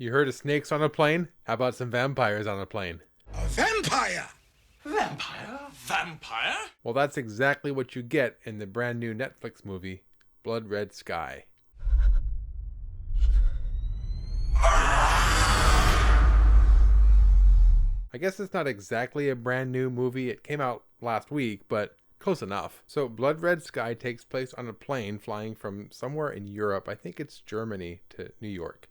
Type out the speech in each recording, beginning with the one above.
You heard of snakes on a plane? How about some vampires on a plane? A vampire! Vampire? Vampire? Well, that's exactly what you get in the brand new Netflix movie, Blood Red Sky. I guess it's not exactly a brand new movie. It came out last week, but close enough. So Blood Red Sky takes place on a plane flying from somewhere in Europe. I think it's Germany to New York.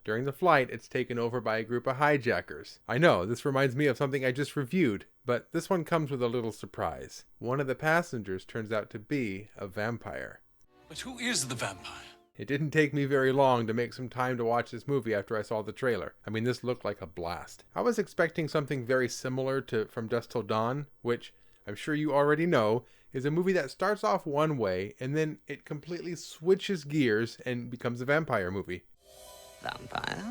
During the flight, it's taken over by a group of hijackers. I know, this reminds me of something I just reviewed, but this one comes with a little surprise. One of the passengers turns out to be a vampire. But who is the vampire? It didn't take me very long to make some time to watch this movie after I saw the trailer. I mean, this looked like a blast. I was expecting something very similar to From Dusk Till Dawn, which I'm sure you already know is a movie that starts off one way and then it completely switches gears and becomes a vampire movie. Vampire?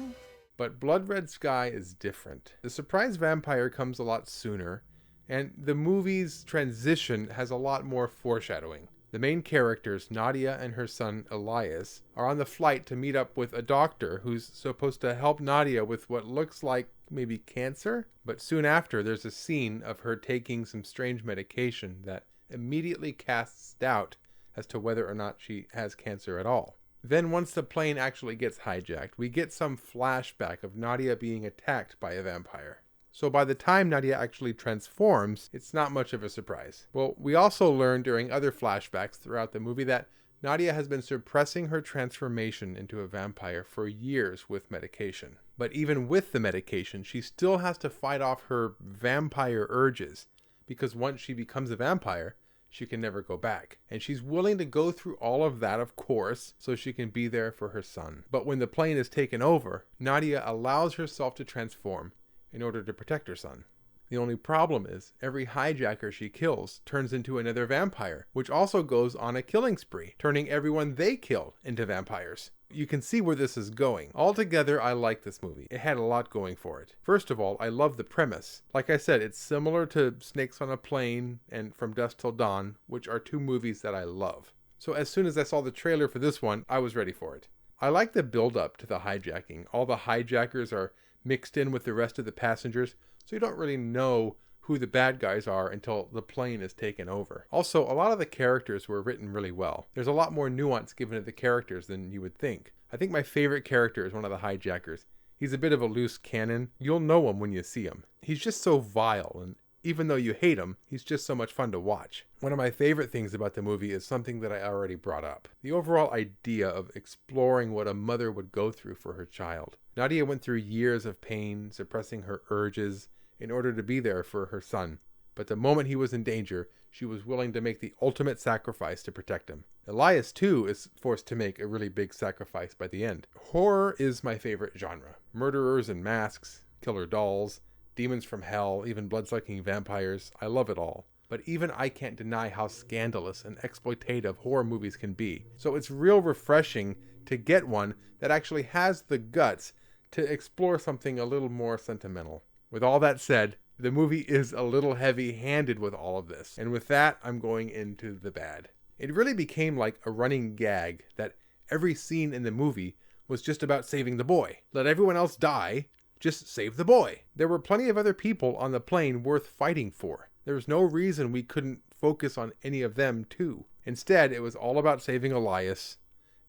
But Blood Red Sky is different. The surprise vampire comes a lot sooner, and the movie's transition has a lot more foreshadowing. The main characters, Nadia and her son Elias, are on the flight to meet up with a doctor who's supposed to help Nadia with what looks like maybe cancer. But soon after, there's a scene of her taking some strange medication that immediately casts doubt as to whether or not she has cancer at all. Then once the plane actually gets hijacked, we get some flashback of Nadia being attacked by a vampire. So by the time Nadia actually transforms, it's not much of a surprise. Well, we also learn during other flashbacks throughout the movie that Nadia has been suppressing her transformation into a vampire for years with medication. But even with the medication, she still has to fight off her vampire urges, because once she becomes a vampire, she can never go back. And she's willing to go through all of that, of course, so she can be there for her son. But when the plane is taken over, Nadia allows herself to transform in order to protect her son. The only problem is, every hijacker she kills turns into another vampire, which also goes on a killing spree, turning everyone they kill into vampires. You can see where this is going. Altogether, I like this movie. It had a lot going for it. First of all, I love the premise. Like I said, it's similar to Snakes on a Plane and From Dusk Till Dawn, which are two movies that I love. So as soon as I saw the trailer for this one, I was ready for it. I like the build-up to the hijacking. All the hijackers are mixed in with the rest of the passengers, so you don't really know who the bad guys are until the plane is taken over. Also, a lot of the characters were written really well. There's a lot more nuance given to the characters than you would think. I think my favorite character is one of the hijackers. He's a bit of a loose cannon. You'll know him when you see him. He's just so vile, and even though you hate him, he's just so much fun to watch. One of my favorite things about the movie is something that I already brought up. The overall idea of exploring what a mother would go through for her child. Nadia went through years of pain, suppressing her urges in order to be there for her son. But the moment he was in danger, she was willing to make the ultimate sacrifice to protect him. Elias, too, is forced to make a really big sacrifice by the end. Horror is my favorite genre. Murderers and masks, killer dolls, demons from hell, even blood-sucking vampires. I love it all. But even I can't deny how scandalous and exploitative horror movies can be. So it's real refreshing to get one that actually has the guts to explore something a little more sentimental. With all that said, the movie is a little heavy-handed with all of this. And with that, I'm going into the bad. It really became like a running gag that every scene in the movie was just about saving the boy. Let everyone else die, just save the boy. There were plenty of other people on the plane worth fighting for. There was no reason we couldn't focus on any of them too. Instead, it was all about saving Elias.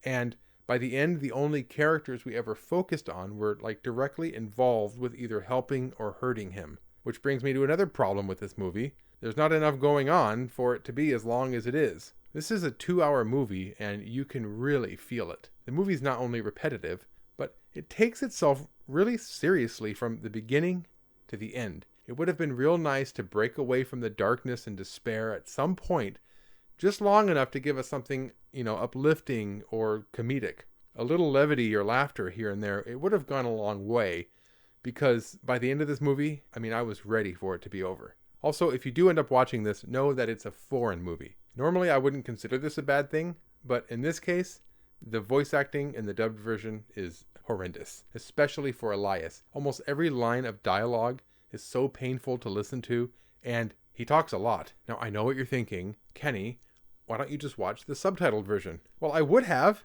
And by the end, the only characters we ever focused on were like directly involved with either helping or hurting him. Which brings me to another problem with this movie. There's not enough going on for it to be as long as it is. This is a 2-hour movie and you can really feel it. The movie's not only repetitive, but it takes itself really seriously from the beginning to the end. It would have been real nice to break away from the darkness and despair at some point, just long enough to give us something, uplifting or comedic. A little levity or laughter here and there, it would have gone a long way, because by the end of this movie, I was ready for it to be over. Also, if you do end up watching this, know that it's a foreign movie. Normally, I wouldn't consider this a bad thing, but in this case, the voice acting in the dubbed version is horrendous, especially for Elias. Almost every line of dialogue is so painful to listen to, and he talks a lot. Now, I know what you're thinking. Kenny, why don't you just watch the subtitled version? Well, I would have,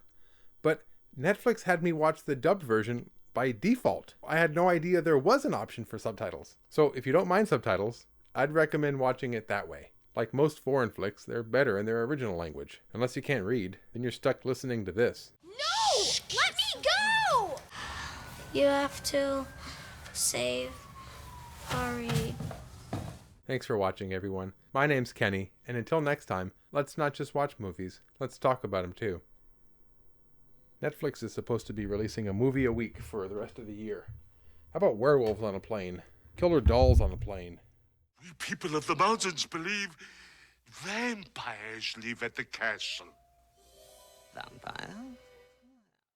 but Netflix had me watch the dubbed version by default. I had no idea there was an option for subtitles. So if you don't mind subtitles, I'd recommend watching it that way. Like most foreign flicks, they're better in their original language. Unless you can't read, then you're stuck listening to this. No! Let me go! You have to save Ari. Thanks for watching, everyone. My name's Kenny, and until next time, let's not just watch movies, let's talk about them too. Netflix is supposed to be releasing a movie a week for the rest of the year. How about werewolves on a plane? Killer dolls on a plane? We people of the mountains believe vampires live at the castle. Vampire?